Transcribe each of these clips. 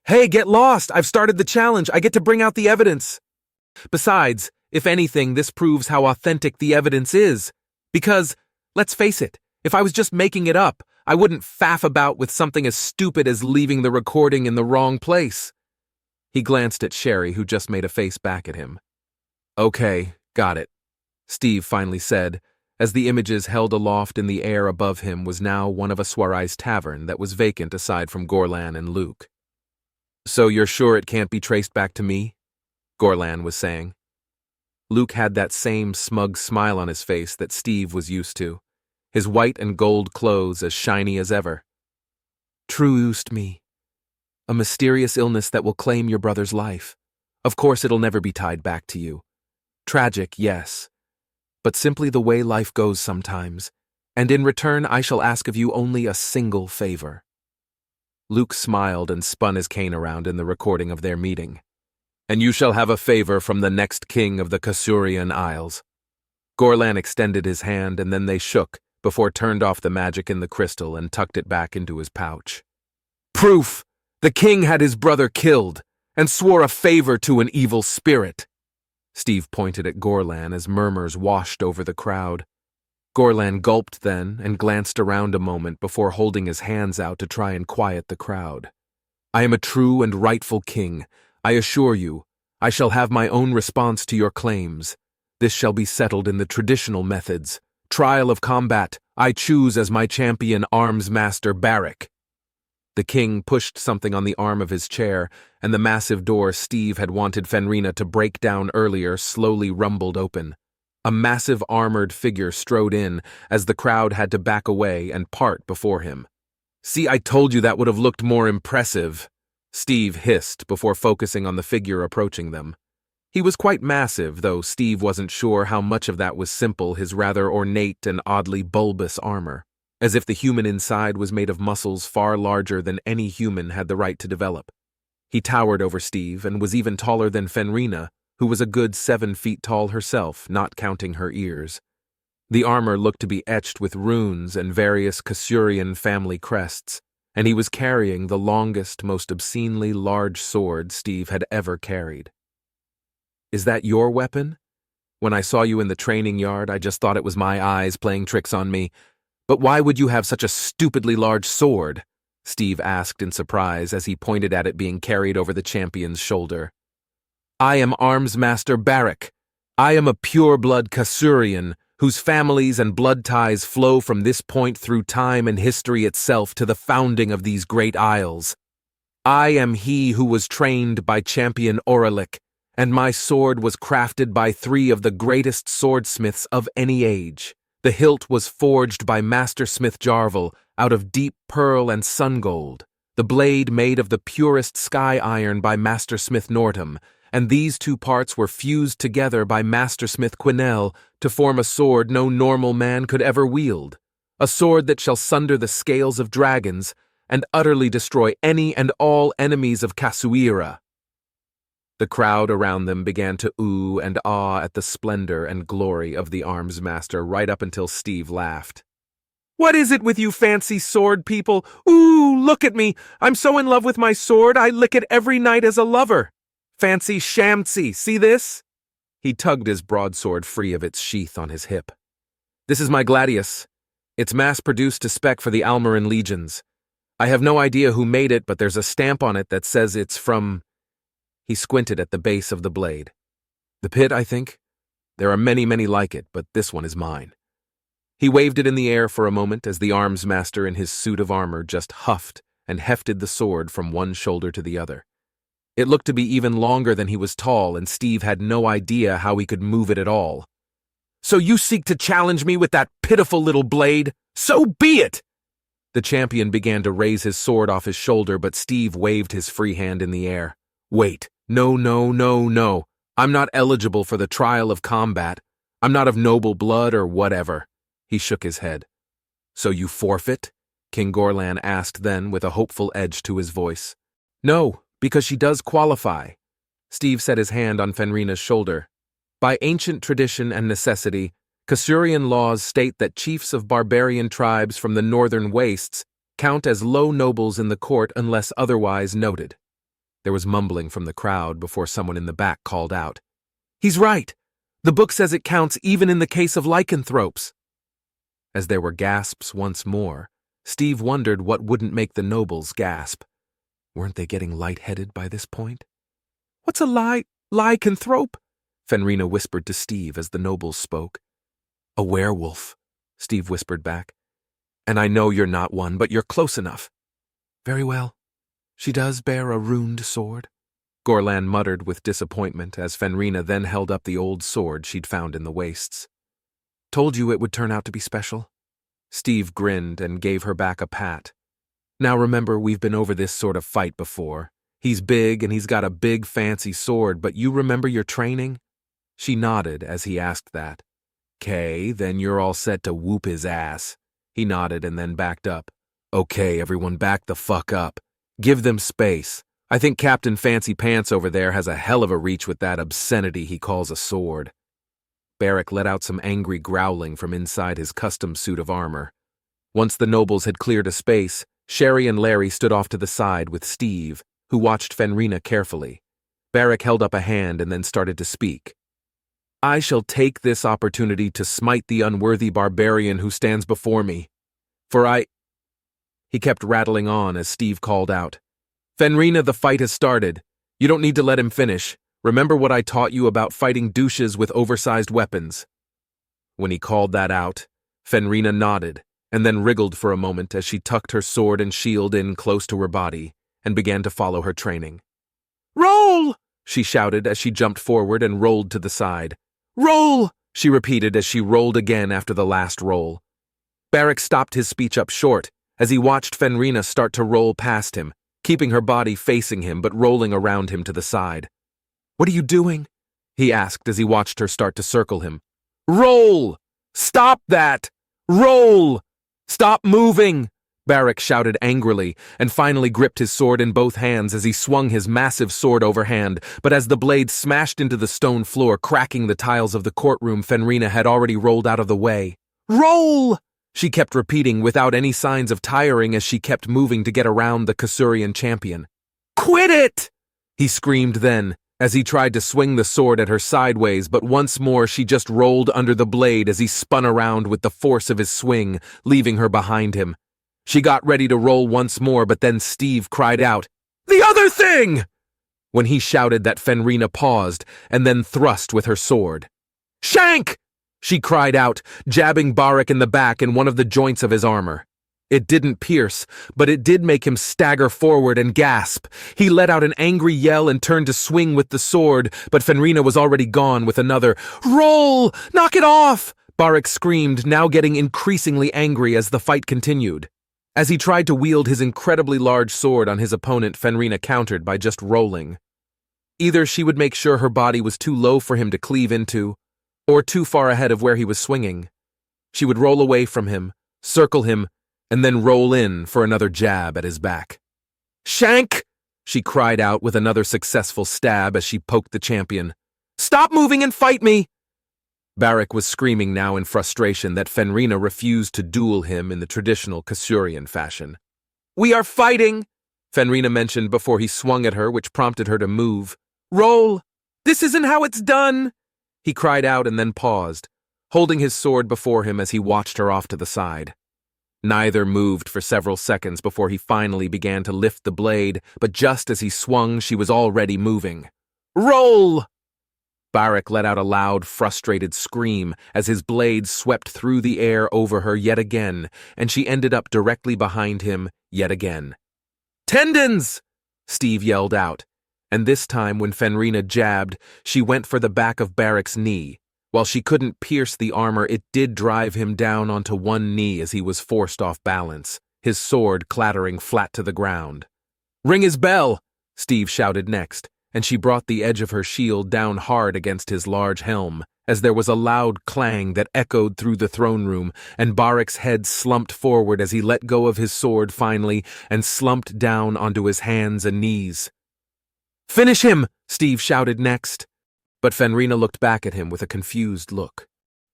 Hey, get lost! I've started the challenge. I get to bring out the evidence. Besides, if anything, this proves how authentic the evidence is. Because, let's face it, if I was just making it up, I wouldn't faff about with something as stupid as leaving the recording in the wrong place. He glanced at Sherry, who just made a face back at him. Okay, got it, Steve finally said, as the images held aloft in the air above him was now one of a Swarai's tavern that was vacant aside from Gorlan and Luke. So you're sure it can't be traced back to me? Gorlan was saying. Luke had that same smug smile on his face that Steve was used to, his white and gold clothes as shiny as ever. Truest me. A mysterious illness that will claim your brother's life. Of course it'll never be tied back to you. Tragic, yes, but simply the way life goes sometimes, and in return I shall ask of you only a single favor. Luke smiled and spun his cane around in the recording of their meeting. And you shall have a favor from the next king of the Kasurian Isles. Gorlan extended his hand and then they shook before turned off the magic in the crystal and tucked it back into his pouch. Proof! The king had his brother killed and swore a favor to an evil spirit. Steve pointed at Gorlan as murmurs washed over the crowd. Gorlan gulped then and glanced around a moment before holding his hands out to try and quiet the crowd. I am a true and rightful king. I assure you, I shall have my own response to your claims. This shall be settled in the traditional methods. Trial of combat, I choose as my champion Arms Master Barrick. The king pushed something on the arm of his chair, and the massive door Steve had wanted Fenrina to break down earlier slowly rumbled open. A massive armored figure strode in as the crowd had to back away and part before him. See, I told you that would have looked more impressive, Steve hissed before focusing on the figure approaching them. He was quite massive, though Steve wasn't sure how much of that was simple his rather ornate and oddly bulbous armor, as if the human inside was made of muscles far larger than any human had the right to develop. He towered over Steve and was even taller than Fenrina, who was a good 7 feet tall herself, not counting her ears. The armor looked to be etched with runes and various Kasurian family crests, and he was carrying the longest, most obscenely large sword Steve had ever carried. Is that your weapon? When I saw you in the training yard, I just thought it was my eyes playing tricks on me. But why would you have such a stupidly large sword? Steve asked in surprise as he pointed at it being carried over the champion's shoulder. I am Arms Master Barrick. I am a pure-blood Kasurian, whose families and blood ties flow from this point through time and history itself to the founding of these great isles. I am he who was trained by champion Oralik, and my sword was crafted by 3 of the greatest swordsmiths of any age. The hilt was forged by Mastersmith Jarvel out of deep pearl and sun gold, the blade made of the purest sky iron by Mastersmith Northam, and these 2 parts were fused together by Mastersmith Quinnell to form a sword no normal man could ever wield, a sword that shall sunder the scales of dragons and utterly destroy any and all enemies of Kasuira. The crowd around them began to ooh and ah at the splendor and glory of the Arms Master right up until Steve laughed. What is it with you fancy sword people? Ooh, look at me! I'm so in love with my sword I lick it every night as a lover. Fancy Shamtsy, see this? He tugged his broadsword free of its sheath on his hip. This is my Gladius. It's mass-produced to spec for the Almarin legions. I have no idea who made it, but there's a stamp on it that says it's from... He squinted at the base of the blade. The pit, I think? There are many, many like it, but this one is mine. He waved it in the air for a moment as the Arms Master in his suit of armor just huffed and hefted the sword from one shoulder to the other. It looked to be even longer than he was tall, and Steve had no idea how he could move it at all. So you seek to challenge me with that pitiful little blade? So be it! The champion began to raise his sword off his shoulder, but Steve waved his free hand in the air. Wait, no. I'm not eligible for the trial of combat. I'm not of noble blood or whatever. He shook his head. So you forfeit? King Gorlan asked then with a hopeful edge to his voice. No, because she does qualify. Steve set his hand on Fenrina's shoulder. By ancient tradition and necessity, Kasurian laws state that chiefs of barbarian tribes from the northern wastes count as low nobles in the court unless otherwise noted. There was mumbling from the crowd before someone in the back called out, "He's right! The book says it counts even in the case of lycanthropes." As there were gasps once more, Steve wondered what wouldn't make the nobles gasp. Weren't they getting lightheaded by this point? "What's a lycanthrope?" Fenrina whispered to Steve as the nobles spoke. "A werewolf," Steve whispered back. "And I know you're not one, but you're close enough." "Very well. She does bear a runed sword," Gorlan muttered with disappointment as Fenrina then held up the old sword she'd found in the wastes. "Told you it would turn out to be special." Steve grinned and gave her back a pat. "Now remember, we've been over this sort of fight before. He's big and he's got a big fancy sword, but you remember your training?" She nodded as he asked that. "'Kay, then you're all set to whoop his ass." He nodded and then backed up. "Okay, everyone back the fuck up. Give them space. I think Captain Fancy Pants over there has a hell of a reach with that obscenity he calls a sword." Barrack let out some angry growling from inside his custom suit of armor. Once the nobles had cleared a space, Sherry and Larry stood off to the side with Steve, who watched Fenrina carefully. Barrack held up a hand and then started to speak. "I shall take this opportunity to smite the unworthy barbarian who stands before me. He kept rattling on as Steve called out, "Fenrina, the fight has started. You don't need to let him finish. Remember what I taught you about fighting douches with oversized weapons." When he called that out, Fenrina nodded and then wriggled for a moment as she tucked her sword and shield in close to her body and began to follow her training. "Roll!" she shouted as she jumped forward and rolled to the side. "Roll!" she repeated as she rolled again after the last roll. Barrack stopped his speech up short as he watched Fenrina start to roll past him, keeping her body facing him but rolling around him to the side. "What are you doing?" he asked as he watched her start to circle him. "Roll! Stop that! Roll! Stop moving!" Barrack shouted angrily and finally gripped his sword in both hands as he swung his massive sword overhand, but as the blade smashed into the stone floor, cracking the tiles of the courtroom, Fenrina had already rolled out of the way. "Roll!" she kept repeating without any signs of tiring as she kept moving to get around the Kasurian champion. "Quit it!" he screamed then, as he tried to swing the sword at her sideways, but once more she just rolled under the blade as he spun around with the force of his swing, leaving her behind him. She got ready to roll once more, but then Steve cried out, "The other thing!" when he shouted that Fenrina paused and then thrust with her sword. "Shank!" she cried out, jabbing Barrack in the back in one of the joints of his armor. It didn't pierce, but it did make him stagger forward and gasp. He let out an angry yell and turned to swing with the sword, but Fenrina was already gone with another. "Roll! Knock it off!" Barrack screamed, now getting increasingly angry as the fight continued. As he tried to wield his incredibly large sword on his opponent, Fenrina countered by just rolling. Either she would make sure her body was too low for him to cleave into, or too far ahead of where he was swinging. She would roll away from him, circle him, and then roll in for another jab at his back. "Shank!" she cried out with another successful stab as she poked the champion. "Stop moving and fight me!" Barrack was screaming now in frustration that Fenrina refused to duel him in the traditional Kasurian fashion. "We are fighting!" Fenrina mentioned before he swung at her, which prompted her to move. "Roll! This isn't how it's done!" he cried out and then paused, holding his sword before him as he watched her off to the side. Neither moved for several seconds before he finally began to lift the blade, but just as he swung, she was already moving. "Roll!" Barrack let out a loud, frustrated scream as his blade swept through the air over her yet again, and she ended up directly behind him yet again. "Tendons!" Steve yelled out, and this time when Fenrina jabbed, she went for the back of Barrack's knee. While she couldn't pierce the armor, it did drive him down onto one knee as he was forced off balance, his sword clattering flat to the ground. "Ring his bell!" Steve shouted next, and she brought the edge of her shield down hard against his large helm, as there was a loud clang that echoed through the throne room, and Barrack's head slumped forward as he let go of his sword finally and slumped down onto his hands and knees. "Finish him!" Steve shouted next. But Fenrina looked back at him with a confused look.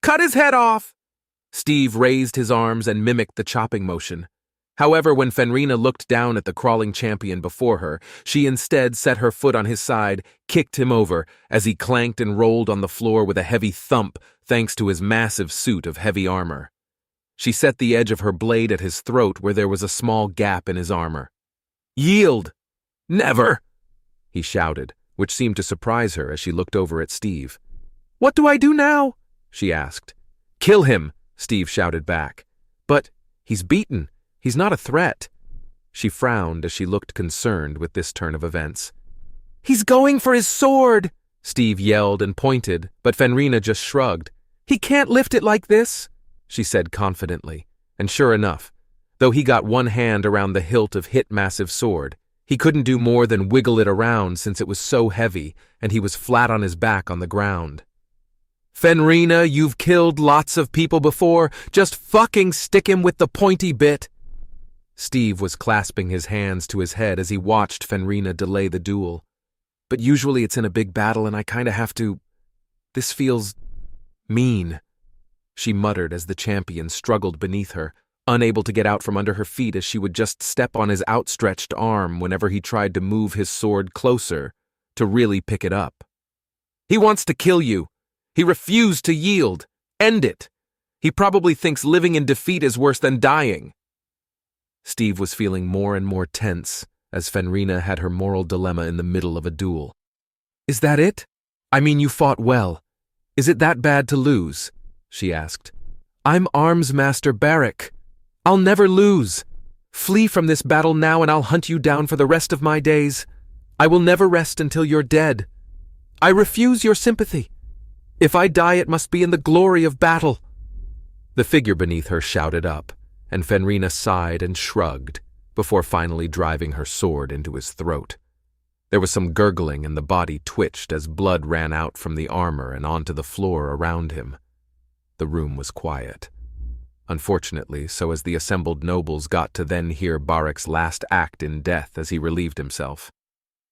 "Cut his head off!" Steve raised his arms and mimicked the chopping motion. However, when Fenrina looked down at the crawling champion before her, she instead set her foot on his side, kicked him over, as he clanked and rolled on the floor with a heavy thump thanks to his massive suit of heavy armor. She set the edge of her blade at his throat where there was a small gap in his armor. "Yield! Never!" he shouted, which seemed to surprise her as she looked over at Steve. "What do I do now?" she asked. "Kill him," Steve shouted back. "But he's beaten. He's not a threat." She frowned as she looked concerned with this turn of events. "He's going for his sword!" Steve yelled and pointed, but Fenrina just shrugged. "He can't lift it like this," she said confidently, and sure enough, though he got one hand around the hilt of Hit's massive sword, he couldn't do more than wiggle it around since it was so heavy and he was flat on his back on the ground. "Fenrina, you've killed lots of people before. Just fucking stick him with the pointy bit." Steve was clasping his hands to his head as he watched Fenrina delay the duel. "But usually it's in a big battle and I kinda have to... This feels... mean," she muttered as the champion struggled beneath her, unable to get out from under her feet as she would just step on his outstretched arm whenever he tried to move his sword closer to really pick it up. "He wants to kill you. He refused to yield. End it. He probably thinks living in defeat is worse than dying." Steve was feeling more and more tense as Fenrina had her moral dilemma in the middle of a duel. "Is that it? I mean, you fought well. Is it that bad to lose?" she asked. "I'm Arms Master Barrack. I'll never lose. Flee from this battle now and I'll hunt you down for the rest of my days. I will never rest until you're dead. I refuse your sympathy. If I die, it must be in the glory of battle." The figure beneath her shouted up, and Fenrina sighed and shrugged before finally driving her sword into his throat. There was some gurgling and the body twitched as blood ran out from the armor and onto the floor around him. The room was quiet. Unfortunately, so as the assembled nobles got to then hear Barrack's last act in death as he relieved himself.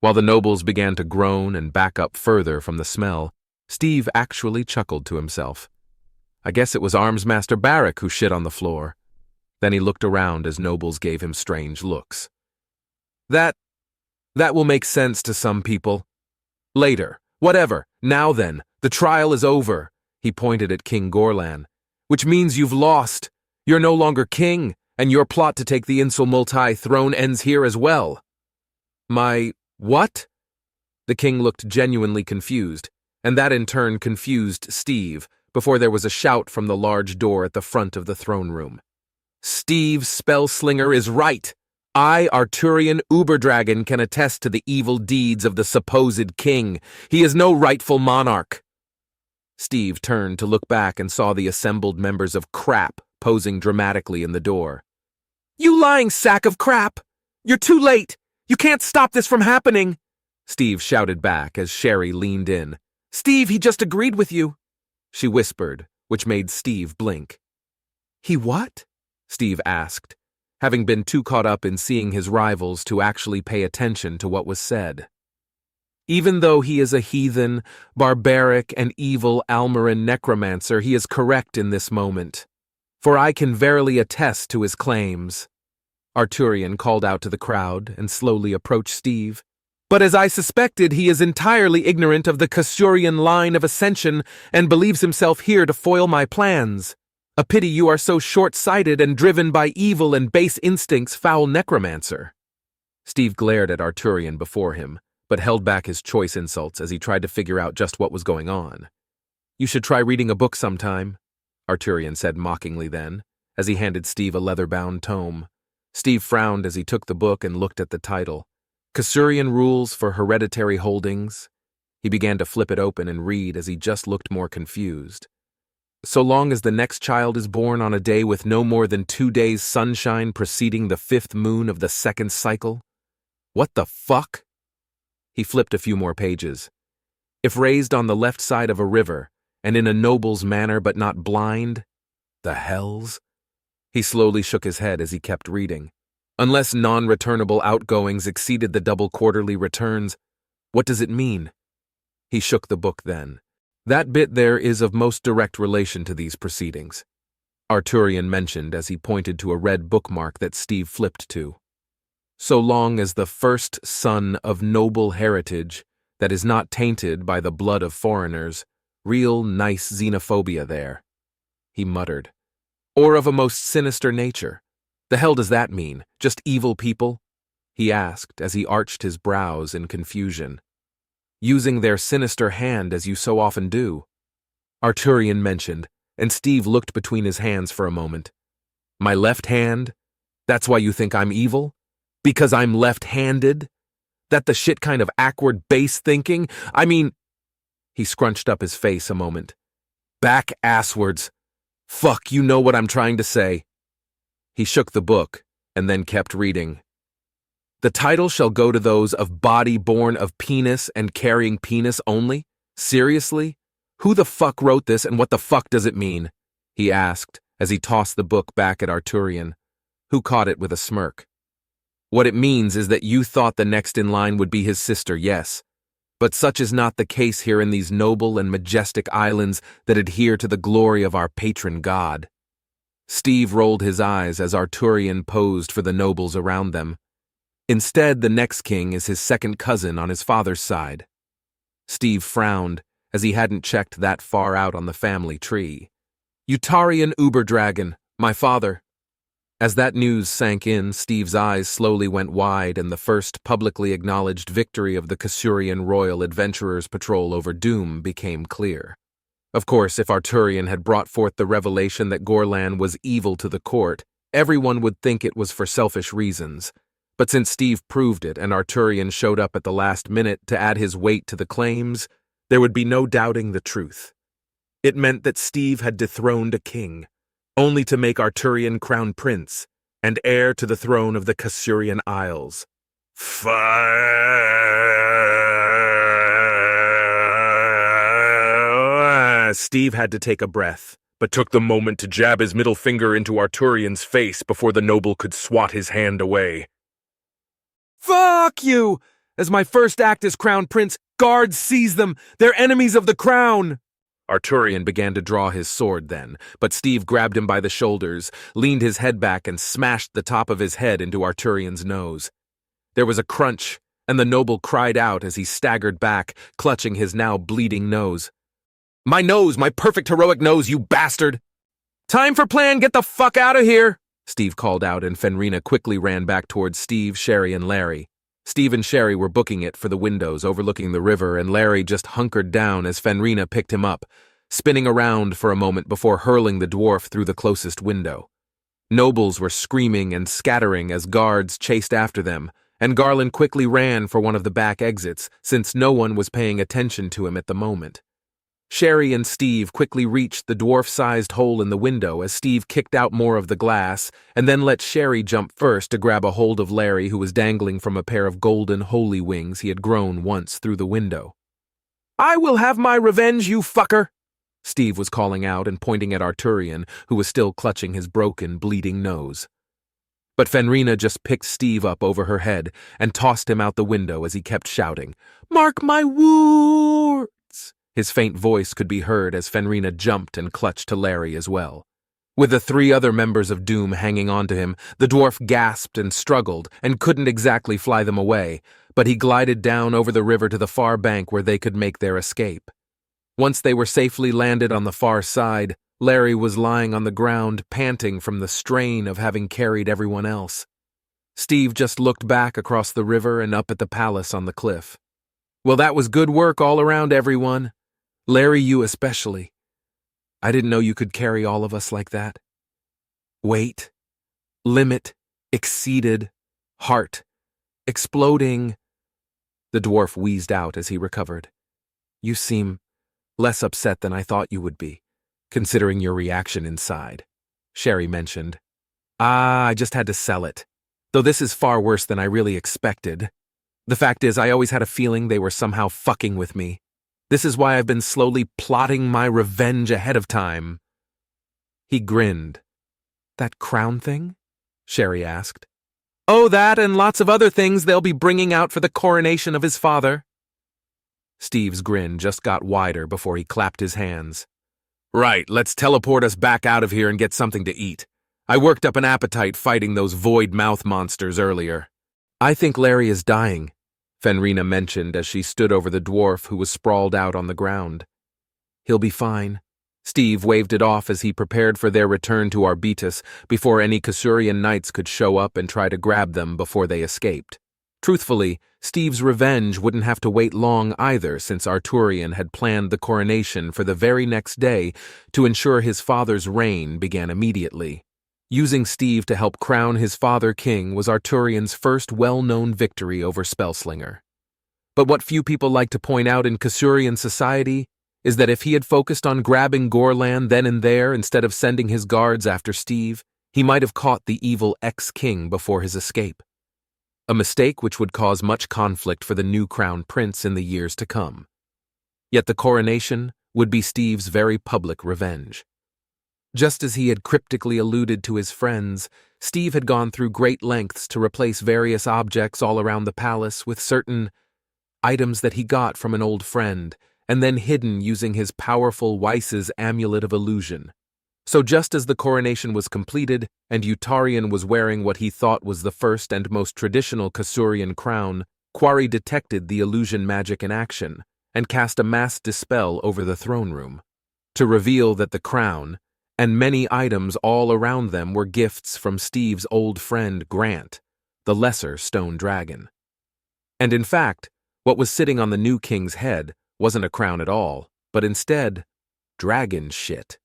While the nobles began to groan and back up further from the smell, Steve actually chuckled to himself. I guess it was Arms Master Barrack who shit on the floor. Then he looked around as nobles gave him strange looks. That will make sense to some people. Later. Whatever. Now then, the trial is over. He pointed at King Gorlan. Which means you've lost. You're no longer king, and your plot to take the Insul Multi throne ends here as well. My what? The king looked genuinely confused, and that in turn confused Steve, before there was a shout from the large door at the front of the throne room. "Steve Spellslinger is right. I, Arturian Uberdragon, can attest to the evil deeds of the supposed king. He is no rightful monarch." Steve turned to look back and saw the assembled members of crap posing dramatically in the door. "You lying sack of crap! You're too late! You can't stop this from happening!" Steve shouted back as Sherry leaned in. "Steve, he just agreed with you," she whispered, which made Steve blink. "He what?" Steve asked, having been too caught up in seeing his rivals to actually pay attention to what was said. Even though he is a heathen, barbaric, and evil Almarin necromancer, he is correct in this moment. For I can verily attest to his claims. Arturian called out to the crowd and slowly approached Steve. But as I suspected, he is entirely ignorant of the Kasurian line of ascension and believes himself here to foil my plans. A pity you are so short-sighted and driven by evil and base instincts, foul necromancer. Steve glared at Arturian before him, but held back his choice insults as he tried to figure out just what was going on. "You should try reading a book sometime," Arturian said mockingly then, as he handed Steve a leather-bound tome. Steve frowned as he took the book and looked at the title. Kasurian Rules for Hereditary Holdings. He began to flip it open and read as he just looked more confused. So long as the next child is born on a day with no more than 2 days sunshine preceding the 5th moon of the 2nd cycle? What the fuck? He flipped a few more pages. If raised on the left side of a river, and in a noble's manner but not blind? The hells? He slowly shook his head as he kept reading. Unless non-returnable outgoings exceeded the double quarterly returns, what does it mean? He shook the book then. That bit there is of most direct relation to these proceedings. Arturian mentioned as he pointed to a red bookmark that Steve flipped to. So long as the first son of noble heritage that is not tainted by the blood of foreigners, real nice xenophobia there, he muttered. Or of a most sinister nature. The hell does that mean? Just evil people? He asked as he arched his brows in confusion. Using their sinister hand as you so often do, Arturian mentioned, and Steve looked between his hands for a moment. My left hand? That's why you think I'm evil? Because I'm left-handed? That the shit kind of awkward base thinking? I mean... He scrunched up his face a moment. Back asswards. Fuck, you know what I'm trying to say. He shook the book, and then kept reading. The title shall go to those of body born of penis and carrying penis only? Seriously? Who the fuck wrote this and what the fuck does it mean? He asked as he tossed the book back at Arturian, who caught it with a smirk. What it means is that you thought the next in line would be his sister, yes. But such is not the case here in these noble and majestic islands that adhere to the glory of our patron god. Steve rolled his eyes as Arturian posed for the nobles around them. Instead, the next king is his second cousin on his father's side. Steve frowned, as he hadn't checked that far out on the family tree. Utarian Uberdragon, my father. As that news sank in, Steve's eyes slowly went wide and the first publicly acknowledged victory of the Kasurian Royal Adventurers Patrol over Doom became clear. Of course, if Arturian had brought forth the revelation that Gorlan was evil to the court, everyone would think it was for selfish reasons. But since Steve proved it and Arturian showed up at the last minute to add his weight to the claims, there would be no doubting the truth. It meant that Steve had dethroned a king, only to make Arturian crown prince and heir to the throne of the Kasurian Isles. Steve had to take a breath, but took the moment to jab his middle finger into Arturian's face before the noble could swat his hand away. Fuck you! As my first act as crown prince, guards seize them! They're enemies of the crown! Arturian began to draw his sword then, but Steve grabbed him by the shoulders, leaned his head back and smashed the top of his head into Arturian's nose. There was a crunch, and the noble cried out as he staggered back, clutching his now bleeding nose. My nose, my perfect heroic nose, you bastard! Time for plan, get the fuck out of here! Steve called out, and Fenrina quickly ran back towards Steve, Sherry, and Larry. Steve and Sherry were booking it for the windows overlooking the river, and Larry just hunkered down as Fenrina picked him up, spinning around for a moment before hurling the dwarf through the closest window. Nobles were screaming and scattering as guards chased after them, and Garland quickly ran for one of the back exits, since no one was paying attention to him at the moment. Sherry and Steve quickly reached the dwarf-sized hole in the window as Steve kicked out more of the glass, and then let Sherry jump first to grab a hold of Larry, who was dangling from a pair of golden holy wings he had grown once through the window. I will have my revenge, you fucker! Steve was calling out and pointing at Arturian, who was still clutching his broken, bleeding nose. But Fenrina just picked Steve up over her head and tossed him out the window as he kept shouting, Mark my words! His faint voice could be heard as Fenrina jumped and clutched to Larry as well. With the 3 other members of Doom hanging on to him, the dwarf gasped and struggled and couldn't exactly fly them away, but he glided down over the river to the far bank where they could make their escape. Once they were safely landed on the far side, Larry was lying on the ground, panting from the strain of having carried everyone else. Steve just looked back across the river and up at the palace on the cliff. Well, that was good work all around, everyone. Larry, you especially. I didn't know you could carry all of us like that. Weight, limit, exceeded, heart, exploding. The dwarf wheezed out as he recovered. You seem less upset than I thought you would be, considering your reaction inside, Sherry mentioned. I just had to sell it, though this is far worse than I really expected. The fact is, I always had a feeling they were somehow fucking with me. This is why I've been slowly plotting my revenge ahead of time. He grinned. That crown thing? Sherry asked. Oh, that and lots of other things they'll be bringing out for the coronation of his father. Steve's grin just got wider before he clapped his hands. Right, let's teleport us back out of here and get something to eat. I worked up an appetite fighting those void mouth monsters earlier. I think Larry is dying, Fenrina mentioned as she stood over the dwarf who was sprawled out on the ground. He'll be fine. Steve waved it off as he prepared for their return to Arbitus before any Kasurian knights could show up and try to grab them before they escaped. Truthfully, Steve's revenge wouldn't have to wait long either, since Arturian had planned the coronation for the very next day to ensure his father's reign began immediately. Using Steve to help crown his father king was Arturian's first well-known victory over Spellslinger. But what few people like to point out in Kasurian society is that if he had focused on grabbing Gorlan then and there instead of sending his guards after Steve, he might have caught the evil ex-king before his escape. A mistake which would cause much conflict for the new crown prince in the years to come. Yet the coronation would be Steve's very public revenge. Just as he had cryptically alluded to his friends, Steve had gone through great lengths to replace various objects all around the palace with certain items that he got from an old friend, and then hidden using his powerful Weiss's amulet of illusion. So just as the coronation was completed, and Utarian was wearing what he thought was the first and most traditional Kasurian crown, Quarry detected the illusion magic in action, and cast a mass dispel over the throne room, to reveal that the crown, and many items all around them were gifts from Steve's old friend Grant, the lesser stone dragon. And in fact, what was sitting on the new king's head wasn't a crown at all, but instead, dragon shit.